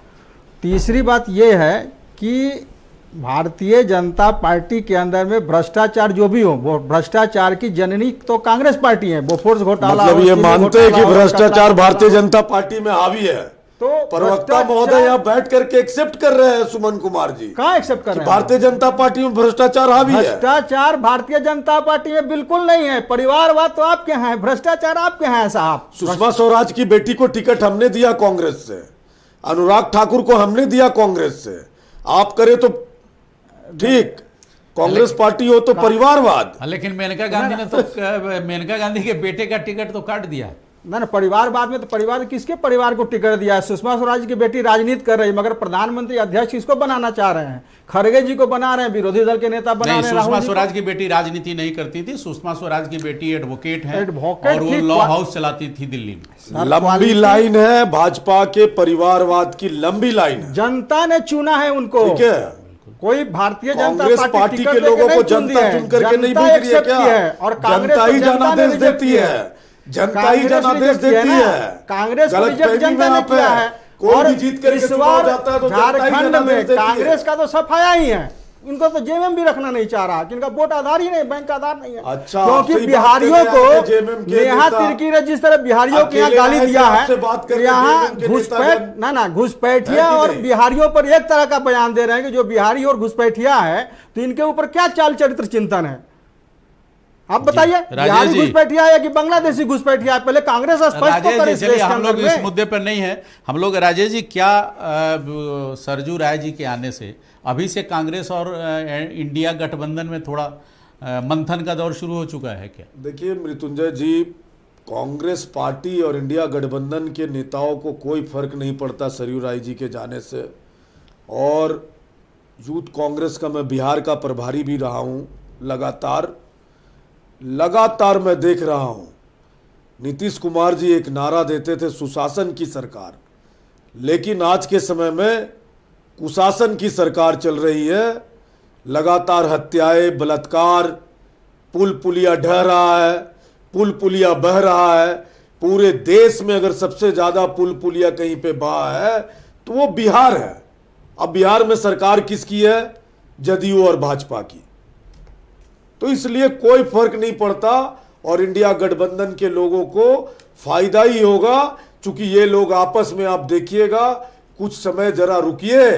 तीसरी बात ये है कि भारतीय जनता पार्टी के अंदर में भ्रष्टाचार जो भी हो, वो भ्रष्टाचार की जननी तो कांग्रेस पार्टी है। बोफोर्स घोटाला, मतलब ये मानते हैं कि भ्रष्टाचार भारतीय जनता पार्टी में हावी है, तो प्रवक्ता महोदय यहाँ बैठ करके एक्सेप्ट कर रहे हैं सुमन कुमार जी। कहाँ एक्सेप्ट कर रहे हैं? भारतीय जनता पार्टी में भ्रष्टाचार हावी है। भ्रष्टाचार भारतीय जनता पार्टी में बिल्कुल नहीं है। परिवारवाद तो आपके यहाँ है, भ्रष्टाचार आपके यहाँ है साहब। सुषमा स्वराज की बेटी को टिकट हमने दिया कांग्रेस से, अनुराग ठाकुर को हमने दिया कांग्रेस से, आप करे तो ठीक, कांग्रेस पार्टी हो तो परिवारवाद। लेकिन मेनका गांधी ने तो मेनका गांधी के बेटे का टिकट तो काट दिया। ना परिवारवाद में तो परिवार, किसके परिवार को टिकट दिया है? सुषमा स्वराज की बेटी राजनीति कर रही है, मगर प्रधानमंत्री अध्यक्ष किसको बनाना चाह रहे हैं? खड़गे जी को बना रहे हैं, विरोधी दल के नेता बना रहे हैं। सुषमा स्वराज की बेटी राजनीति नहीं करती थी, सुषमा स्वराज की बेटी एडवोकेट है और वो लॉ हाउस चलाती थी दिल्ली में। लंबी लाइन है, भाजपा के परिवारवाद की लंबी लाइन है। जनता ने चुना है उनको, ठीक है? कोई भारतीय जनता पार्टी के लोगों को जनता चुन करके नहीं भेज रही है क्या? और जनता ही जनादेश देती है, जनता ही जनादेश देती है। कांग्रेस को रिजेक्ट जनता ने किया है और जीत करके चुनाव जाता है तो झारखंड में कांग्रेस का तो सफाया ही है। इनको तो जेएमएम भी रखना नहीं चाह रहा, इनका वोट आधार ही नहीं, बैंक आधार नहीं है। अच्छा, क्योंकि बिहारियों को नेहा तिर्की ने जिस तरह बिहारियों के यहाँ गाली दिया है, यहाँ घुसपैठ ना घुसपैठिया और बिहारियों पर एक तरह का बयान दे रहे हैं कि जो बिहारी और घुसपैठिया है तो इनके ऊपर क्या चाल चरित्र चिंतन है। आप बताइए, बिहारी घुसपैठिया है कि बांग्लादेशी घुसपैठिया है? पहले कांग्रेस स्पष्ट तो करे। चलिए हम लोग इस मुद्दे पर नहीं है, हम लोग राजेश जी, क्या सरजू राय जी के आने से अभी से कांग्रेस और इंडिया गठबंधन में थोड़ा मंथन का दौर शुरू हो चुका है क्या? देखिए मृत्युंजय जी, कांग्रेस पार्टी और इंडिया गठबंधन के नेताओं को कोई फर्क नहीं पड़ता सरयू राय जी के जाने से। और यूथ कांग्रेस का मैं बिहार का प्रभारी भी रहा हूं। लगातार मैं देख रहा हूं, नीतीश कुमार जी एक नारा देते थे सुशासन की सरकार, लेकिन आज के समय में कुशासन की सरकार चल रही है। लगातार हत्याएं, बलात्कार, पुल पुलिया ढह रहा है, पुल पुलिया बह रहा है। पूरे देश में अगर सबसे ज्यादा पुल पुलिया कहीं पे बहा है तो वो बिहार है। अब बिहार में सरकार किसकी है? जदयू और भाजपा की। तो इसलिए कोई फर्क नहीं पड़ता और इंडिया गठबंधन के लोगों को फायदा ही होगा, क्योंकि ये लोग आपस में, आप देखिएगा, कुछ समय जरा रुकिए,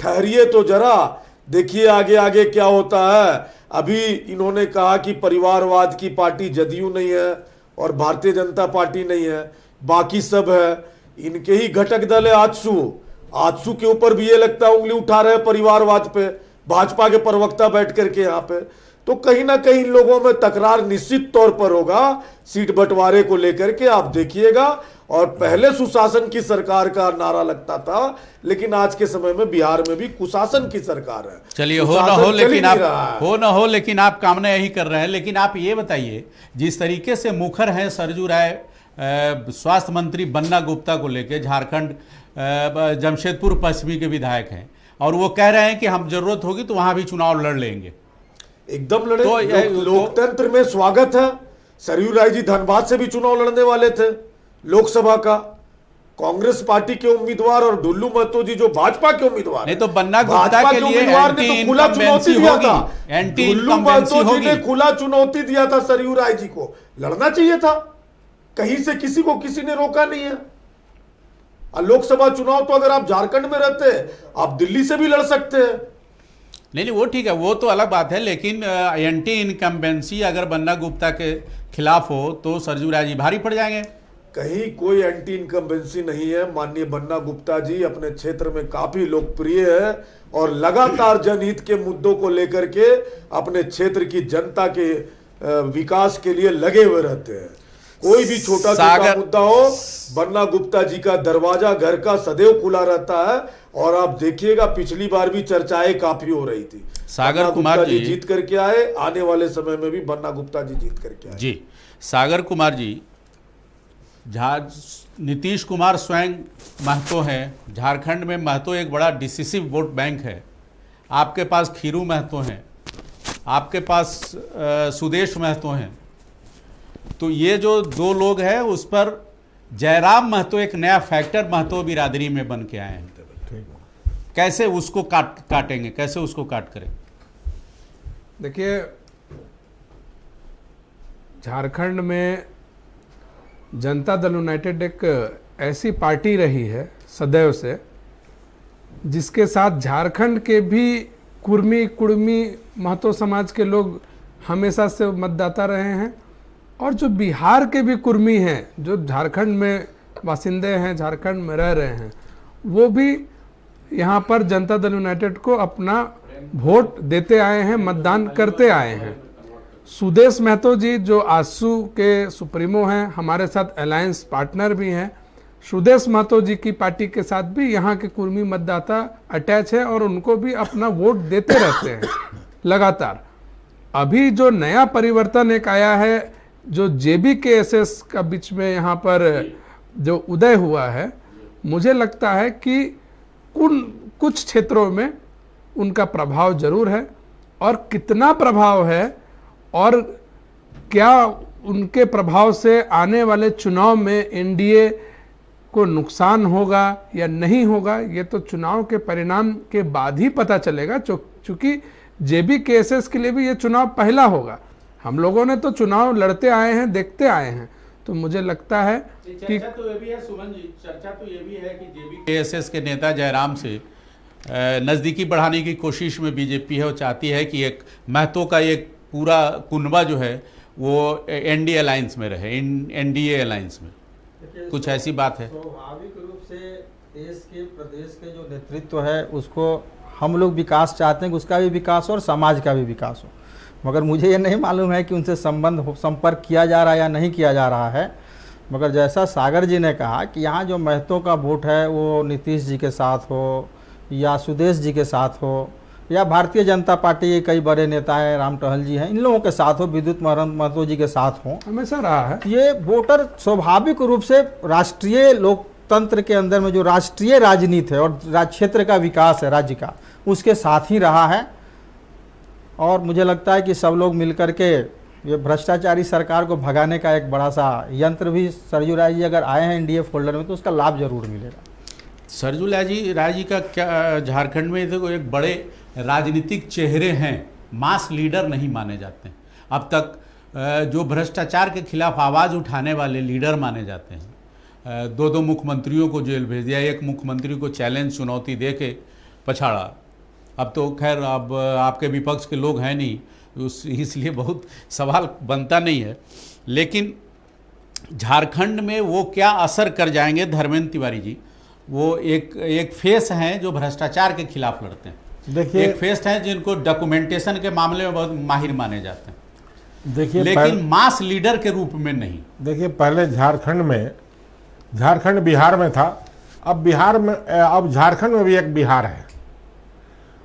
ठहरिए तो जरा, देखिए आगे आगे क्या होता है। अभी इन्होंने कहा कि परिवारवाद की पार्टी जदयू नहीं है और भारतीय जनता पार्टी नहीं है, बाकी सब है। इनके ही घटक दल है आजसू के ऊपर भी ये लगता है उंगली उठा रहे हैं परिवारवाद पे, भाजपा के प्रवक्ता बैठ करके यहाँ पे। तो कहीं ना कहीं इन लोगों में तकरार निश्चित तौर पर होगा सीट बंटवारे को लेकर के, आप देखिएगा। और पहले सुशासन की सरकार का नारा लगता था, लेकिन आज के समय में बिहार में भी कुशासन की सरकार है। चलिए, हो ना हो लेकिन आप कामना यही कर रहे हैं। लेकिन आप ये बताइए, जिस तरीके से मुखर हैं सरजू राय स्वास्थ्य मंत्री बन्ना गुप्ता को लेकर, झारखंड जमशेदपुर पश्चिमी के विधायक हैं, और वो कह रहे हैं कि हम जरूरत होगी तो वहां भी चुनाव लड़ लेंगे। एकदम लड़े। तो लोकतंत्र में स्वागत है। सरयू राय जी धनबाद से भी चुनाव लड़ने वाले थे लोकसभा का, कांग्रेस पार्टी के उम्मीदवार, और डुल्लू महतो जी जो भाजपा के उम्मीदवार नहीं, तो बन्ना गुप्ता के लिए एंटी खुला चुनौती दिया था। डुल्लू महतो जी ने खुला चुनौती दिया था सरयू राय जी को, लड़ना चाहिए था। कहीं से किसी को किसी ने रोका नहीं है। लोकसभा चुनाव तो अगर आप झारखंड में रहते आप दिल्ली से भी लड़ सकते हैं। नहीं, वो ठीक है, वो तो अलग बात है। लेकिन एंटी इनकम्बेंसी अगर बन्ना गुप्ता के खिलाफ हो तो सरजू राय जी भारी पड़ जाएंगे। कहीं कोई एंटी इनकम्बेंसी नहीं है। माननीय बन्ना गुप्ता जी अपने क्षेत्र में काफी लोकप्रिय है और लगातार जनहित के मुद्दों को लेकर के अपने क्षेत्र की जनता के विकास के लिए लगे हुए रहते हैं। कोई भी छोटा छोटा मुद्दा हो, बन्ना गुप्ता जी का दरवाजा घर का सदैव खुला रहता है। और आप देखिएगा, पिछली बार भी चर्चाएं काफी हो रही थी। सागर कुमार जी जीत करके आए, आने वाले समय में भी बन्ना गुप्ता जी जीत करके आए। जी, सागर कुमार जी, नीतीश कुमार स्वयं महतो हैं। झारखंड में महतो एक बड़ा डिसिसिव वोट बैंक है। आपके पास खीरू महतो हैं, आपके पास सुदेश महतो हैं। तो ये जो दो लोग हैं, उस पर जयराम महतो एक नया फैक्टर महतो बिरादरी में बन के आए हैं। कैसे उसको काटेंगे, कैसे उसको काट करें? देखिए, झारखंड में जनता दल यूनाइटेड एक ऐसी पार्टी रही है सदैव से, जिसके साथ झारखंड के भी कुर्मी महतो समाज के लोग हमेशा से मतदाता रहे हैं, और जो बिहार के भी कुर्मी हैं, जो झारखंड में बासिंदे हैं, झारखंड में रह रहे हैं, वो भी यहाँ पर जनता दल यूनाइटेड को अपना वोट देते आए हैं, मतदान करते आए हैं। सुदेश महतो जी जो आजसू के सुप्रीमो हैं, हमारे साथ अलायंस पार्टनर भी हैं। सुदेश महतो जी की पार्टी के साथ भी यहाँ के कुर्मी मतदाता अटैच है और उनको भी अपना वोट देते रहते हैं लगातार। अभी जो नया परिवर्तन एक आया है, जो JBKSS का बीच में यहाँ पर जो उदय हुआ है, मुझे लगता है कि कुछ क्षेत्रों में उनका प्रभाव जरूर है, और कितना प्रभाव है और क्या उनके प्रभाव से आने वाले चुनाव में NDA को नुकसान होगा या नहीं होगा, ये तो चुनाव के परिणाम के बाद ही पता चलेगा। चूंकि JBKSS के लिए भी ये चुनाव पहला होगा। हम लोगों ने तो चुनाव लड़ते आए हैं, देखते आए हैं, तो मुझे लगता है कि चर्चा तो ये भी है सुमन जी, चर्चा तो ये भी है कि JBKSS के नेता जयराम से नज़दीकी बढ़ाने की कोशिश में बीजेपी है। वो चाहती है कि एक महतो का एक पूरा कुनबा जो है वो एनडीए अलायंस में रहे, एनडीए अलायंस में, कुछ ऐसी बात है। स्वाभाविक रूप से देश के प्रदेश के जो नेतृत्व है उसको हम लोग विकास चाहते हैं कि उसका भी विकास हो और समाज का भी विकास हो, मगर मुझे ये नहीं मालूम है कि उनसे संपर्क किया जा रहा है या नहीं किया जा रहा है। मगर जैसा सागर जी ने कहा कि यहाँ जो महतो का वोट है वो नीतीश जी के साथ हो या सुदेश जी के साथ हो या भारतीय जनता पार्टी के कई बड़े नेता हैं, राम टहल जी हैं, इन लोगों के साथ हो, विद्युत महतो जी के साथ हो, हमेशा रहा है। ये वोटर स्वाभाविक रूप से राष्ट्रीय लोकतंत्र के अंदर में जो राष्ट्रीय राजनीति है और क्षेत्र का विकास है राज्य का, उसके साथ ही रहा है। और मुझे लगता है कि सब लोग मिलकर के ये भ्रष्टाचारी सरकार को भगाने का एक बड़ा सा यंत्र भी सरजू राय जी अगर आए हैं एनडीए फोल्डर में तो उसका लाभ जरूर मिलेगा। सरजू राय जी का क्या झारखंड में देखो एक बड़े राजनीतिक चेहरे हैं, मास लीडर नहीं माने जाते हैं। अब तक जो भ्रष्टाचार के खिलाफ आवाज़ उठाने वाले लीडर माने जाते हैं। 2 मुख्यमंत्रियों को जेल भेज दिया, एक मुख्यमंत्री को चैलेंज चुनौती दे के पछाड़ा। अब तो खैर अब आपके विपक्ष के लोग हैं नहीं, इसलिए बहुत सवाल बनता नहीं है। लेकिन झारखंड में वो क्या असर कर जाएंगे धर्मेंद्र तिवारी जी, वो एक फेस हैं जो भ्रष्टाचार के खिलाफ लड़ते हैं। देखिए, एक फेस हैं जिनको डॉक्यूमेंटेशन के मामले में बहुत माहिर माने जाते हैं, देखिए, लेकिन मास लीडर के रूप में नहीं। देखिए, पहले झारखंड बिहार में था, अब झारखंड में भी एक बिहार है।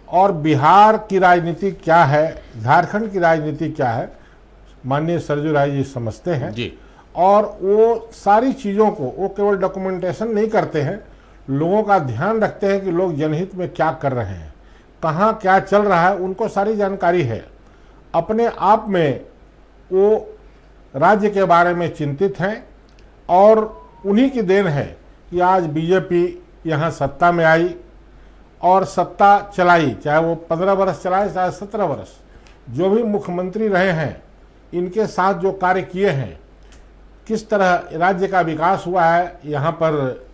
और बिहार की राजनीति क्या है, झारखंड की राजनीति क्या है, माननीय सरजू राय जी समझते हैं जी। और वो सारी चीज़ों को वो केवल डॉक्यूमेंटेशन नहीं करते हैं, लोगों का ध्यान रखते हैं कि लोग जनहित में क्या कर रहे हैं, कहाँ क्या चल रहा है, उनको सारी जानकारी है। अपने आप में वो राज्य के बारे में चिंतित हैं और उन्हीं की देन है कि आज बीजेपी यहाँ सत्ता में आई और सत्ता चलाई, चाहे वो 15 वर्ष चलाए चाहे 17 वर्ष, जो भी मुख्यमंत्री रहे हैं इनके साथ जो कार्य किए हैं, किस तरह राज्य का विकास हुआ है, यहाँ पर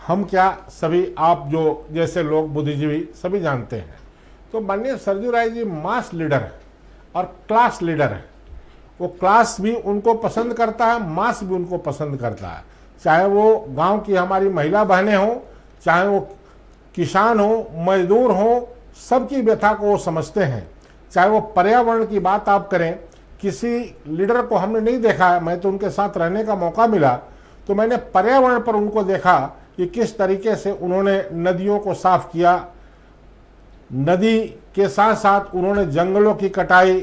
हम क्या सभी आप जो जैसे लोग बुद्धिजीवी सभी जानते हैं। तो माननीय सरजू राय जी मास लीडर है और क्लास लीडर है। वो क्लास भी उनको पसंद करता है, मास भी उनको पसंद करता है। चाहे वो गांव की हमारी महिला बहनें हों, चाहे वो किसान हो, मजदूर हो, सबकी व्यथा को वो समझते हैं। चाहे वो पर्यावरण की बात आप करें, किसी लीडर को हमने नहीं देखा, मैं तो उनके साथ रहने का मौका मिला तो मैंने पर्यावरण पर उनको देखा कि किस तरीके से उन्होंने नदियों को साफ किया, नदी के साथ साथ उन्होंने जंगलों की कटाई,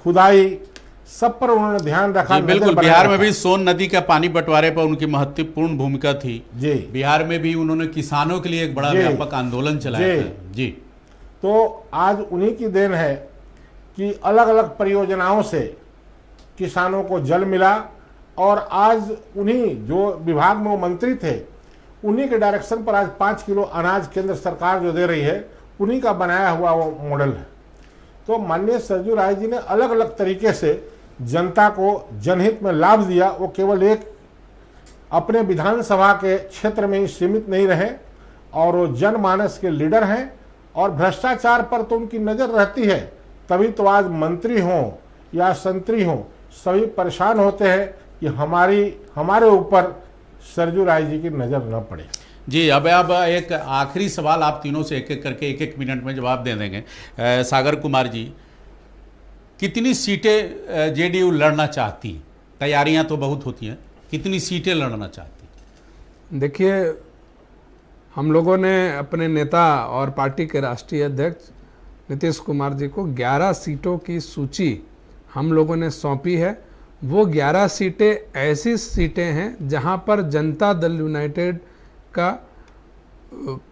खुदाई, सब पर उन्होंने ध्यान रखा। बिल्कुल, बिहार में भी सोन नदी का पानी बंटवारे पर उनकी महत्वपूर्ण भूमिका थी जी। बिहार में भी उन्होंने किसानों के लिए एक बड़ा व्यापक आंदोलन चलाया था जी। तो आज उन्हीं की देन है कि अलग अलग परियोजनाओं से किसानों को जल मिला और आज उन्हीं जो विभाग में वो मंत्री थे उन्हीं के डायरेक्शन पर आज 5 किलो अनाज केंद्र सरकार जो दे रही है, उन्हीं का बनाया हुआ वो मॉडल है। तो माननीय सरजू राय जी ने अलग अलग तरीके से जनता को जनहित में लाभ दिया। वो केवल एक अपने विधानसभा के क्षेत्र में ही सीमित नहीं रहे और वो जनमानस के लीडर हैं और भ्रष्टाचार पर तो उनकी नज़र रहती है, तभी तो आज मंत्री हों या संतरी हों सभी परेशान होते हैं कि हमारे ऊपर सरजू राय जी की नज़र न पड़े। जी, अब एक आखिरी सवाल आप तीनों से एक एक करके 1-1 मिनट में जवाब दे देंगे। सागर कुमार जी, कितनी सीटें जेडीयू लड़ना चाहती? तैयारियां तो बहुत होती हैं, कितनी सीटें लड़ना चाहती? देखिए, हम लोगों ने अपने नेता और पार्टी के राष्ट्रीय अध्यक्ष नीतीश कुमार जी को 11 सीटों की सूची हम लोगों ने सौंपी है। वो 11 सीटें ऐसी सीटें हैं जहां पर जनता दल यूनाइटेड का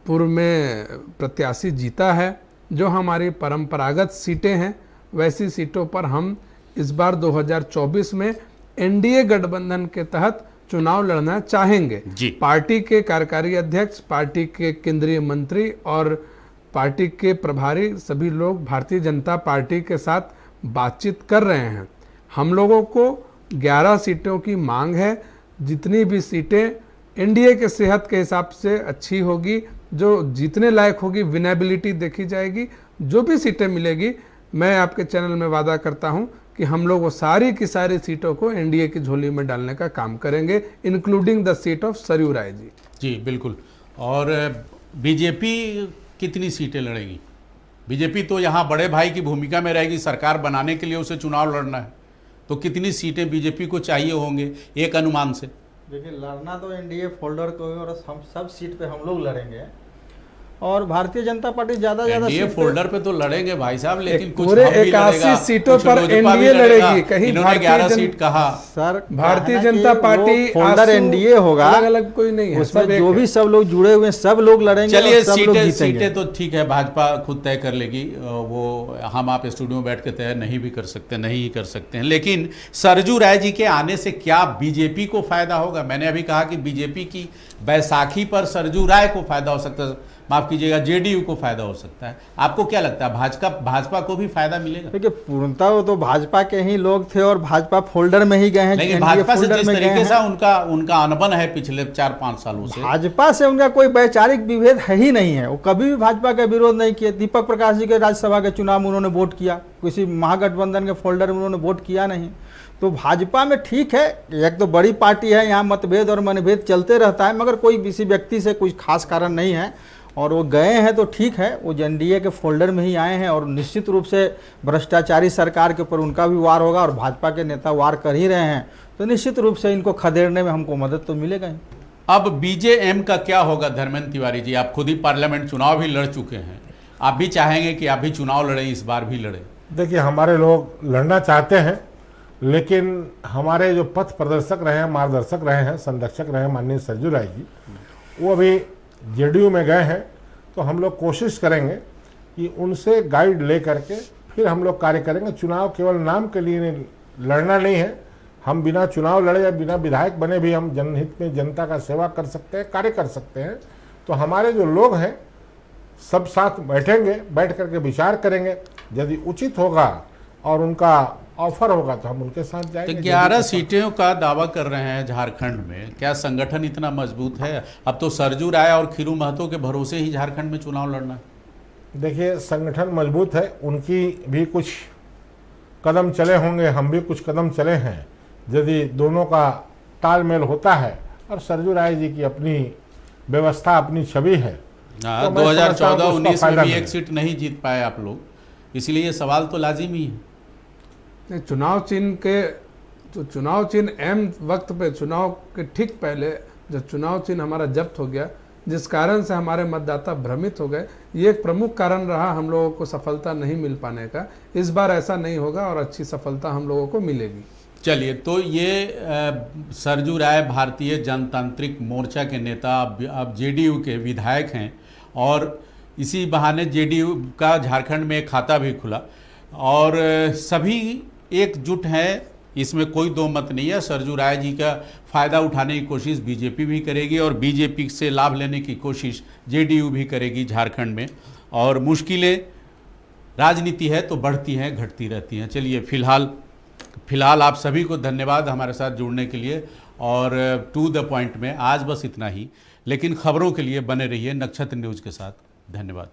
पूर्व में प्रत्याशी जीता है। जो हमारी परंपरागत सीटें हैं वैसी सीटों पर हम इस बार 2024 में एनडीए गठबंधन के तहत चुनाव लड़ना चाहेंगे। पार्टी के कार्यकारी अध्यक्ष, पार्टी के केंद्रीय मंत्री और पार्टी के प्रभारी सभी लोग भारतीय जनता पार्टी के साथ बातचीत कर रहे हैं। हम लोगों को 11 सीटों की मांग है। जितनी भी सीटें एनडीए के सेहत के हिसाब से अच्छी होगी, जो जीतने लायक होगी, विनेबिलिटी देखी जाएगी। जो भी सीटें मिलेगी, मैं आपके चैनल में वादा करता हूं कि हम लोग वो सारी की सारी सीटों को एनडीए की झोली में डालने का काम करेंगे, including the seat of Sarayu Rai ji. जी बिल्कुल। और बीजेपी कितनी सीटें लड़ेगी? बीजेपी तो यहाँ बड़े भाई की भूमिका में रहेगी, सरकार बनाने के लिए उसे चुनाव लड़ना है, तो कितनी सीटें बीजेपी को चाहिए होंगे एक अनुमान से? देखिए, लड़ना तो एनडीए फोल्डर को है और हम सब सीट पे हम लोग लड़ेंगे, और भारतीय जनता पार्टी ज्यादा एनडीए फोल्डर पे तो लड़ेंगे भाई साहब, लेकिन कुछ पूरे हम भी 81 लड़ेगा, सीटों कुछ पर लोजपा भी एनडीए लड़ेगा। लड़ेगी। कहीं इन्होंने 11 सीट कहा। Sir, Bharatiya Janata party folder NDA होगा, अलग अलग कोई नहीं है, उसमें सब एक जो है। भी सब लोग जुड़े हुए हैं सब लोग लड़ेंगे। चलिए, और सब लोग जीतेंगे। सीटें तो ठीक है, भाजपा खुद तय कर लेगी, वो हम आप स्टूडियो में बैठ के तय नहीं भी कर सकते, नहीं ही कर सकते हैं। लेकिन सरजू राय जी के आने से क्या बीजेपी को फायदा होगा? मैंने अभी कहा कि बीजेपी की बैसाखी पर सरजू राय को फायदा हो सकता है, माफ कीजिएगा जेडीयू को फायदा हो सकता है। आपको क्या लगता है, भाजपा को भी फायदा मिलेगा? देखिए, पूर्णतः वो तो भाजपा के ही लोग थे और भाजपा फोल्डर में ही गए हैं। लेकिन भाजपा से जिस तरीके से उनका अनबन है पिछले 4-5 सालों से, भाजपा से उनका कोई वैचारिक विभेद है ही नहीं है। वो कभी भी भाजपा का विरोध नहीं किया। दीपक प्रकाश जी के राज्यसभा के चुनाव में उन्होंने वोट किया, किसी महागठबंधन के फोल्डर में उन्होंने वोट किया नहीं। तो भाजपा में ठीक है, एक तो बड़ी पार्टी है, यहाँ मतभेद और मनभेद चलते रहता है, मगर कोई किसी व्यक्ति से कुछ खास कारण नहीं है और वो गए हैं तो ठीक है। वो एनडीए के फोल्डर में ही आए हैं और निश्चित रूप से भ्रष्टाचारी सरकार के ऊपर उनका भी वार होगा और भाजपा के नेता वार कर ही रहे हैं, तो निश्चित रूप से इनको खदेड़ने में हमको मदद तो मिलेगा ही। अब बीजेएम का क्या होगा? धर्मेंद्र तिवारी जी, आप खुद ही पार्लियामेंट चुनाव भी लड़ चुके हैं, आप भी चाहेंगे कि आप भी चुनाव लड़ें, इस बार भी लड़ें? देखिए, हमारे लोग लड़ना चाहते हैं, लेकिन हमारे जो पथ प्रदर्शक रहे हैं, मार्गदर्शक रहे हैं, संरक्षक रहे हैं माननीय सरजू राय जी, वो अभी जेडीयू में गए हैं। तो हम लोग कोशिश करेंगे कि उनसे गाइड ले करके फिर हम लोग कार्य करेंगे। चुनाव केवल नाम के लिए लड़ना नहीं है, हम बिना चुनाव लड़े या बिना विधायक बने भी हम जनहित में जनता का सेवा कर सकते हैं, कार्य कर सकते हैं। तो हमारे जो लोग हैं सब साथ बैठेंगे, बैठ करके विचार करेंगे, यदि उचित होगा और उनका ऑफर होगा तो हम उनके साथ जाएंगे। तो 11 सीटों का दावा कर रहे हैं झारखंड में, क्या संगठन इतना मजबूत है? अब तो सरजू राय और खीरू महतो के भरोसे ही झारखंड में चुनाव लड़ना है। देखिए, संगठन मजबूत है, उनकी भी कुछ कदम चले होंगे, हम भी कुछ कदम चले हैं। यदि दोनों का तालमेल होता है और सरजू राय जी की अपनी व्यवस्था, अपनी छवि है, तो 2014-19 में भी एक सीट नहीं जीत पाए आप लोग, इसलिए ये सवाल तो लाजिमी है। चुनाव चिन्ह एम वक्त पे, चुनाव के ठीक पहले जब चुनाव चिन्ह हमारा जब्त हो गया, जिस कारण से हमारे मतदाता भ्रमित हो गए, ये एक प्रमुख कारण रहा हम लोगों को सफलता नहीं मिल पाने का। इस बार ऐसा नहीं होगा और अच्छी सफलता हम लोगों को मिलेगी। चलिए, तो ये सरजू राय भारतीय जनतांत्रिक मोर्चा के नेता, अब जेडीयू के विधायक हैं और इसी बहाने जेडीयू का झारखंड में एक खाता भी खुला और सभी एकजुट हैं, इसमें कोई दो मत नहीं है। सरजू राय जी का फ़ायदा उठाने की कोशिश बीजेपी भी करेगी और बीजेपी से लाभ लेने की कोशिश जेडीयू भी करेगी झारखंड में। और मुश्किलें, राजनीति है तो बढ़ती हैं, घटती रहती हैं। चलिए, फिलहाल आप सभी को धन्यवाद हमारे साथ जुड़ने के लिए और टू द पॉइंट में आज बस इतना ही, लेकिन खबरों के लिए बने रहिए नक्षत्र न्यूज़ के साथ। धन्यवाद।